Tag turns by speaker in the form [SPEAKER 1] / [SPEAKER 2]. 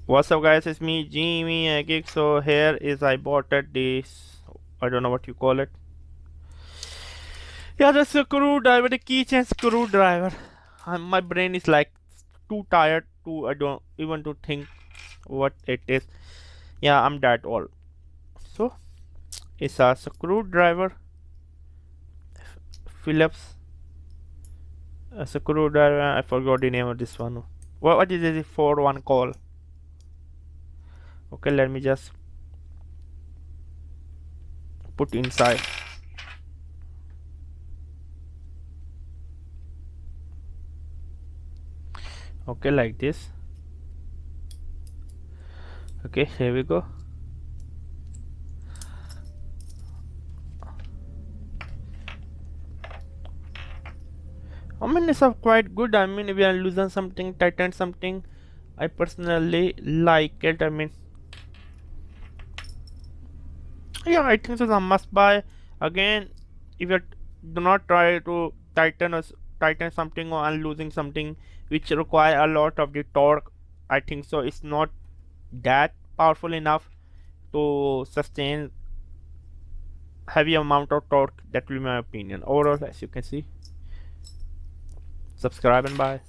[SPEAKER 1] What's up guys, it's me Jimmy Agik. So here is I bought at this, I don't know what you call it. Yeah, the screwdriver, the keychain screwdriver. My brain is like too tired to, I don't even to think what it is. Yeah, I'm that old. So it's a screwdriver, Phillips, a screwdriver. I forgot the name of this one. What is it for one call? Okay, let me just put inside. Okay, like this. Okay, here we go. I mean, it's quite good. I mean, we are losing something, tighten something. I personally like it. I mean, yeah, I think it's a must buy. Again, if you do not try to tighten something or losing something which require a lot of the torque, I think so it's not that powerful enough to sustain heavy amount of torque. That will be my opinion. Overall, as you can see, subscribe and buy.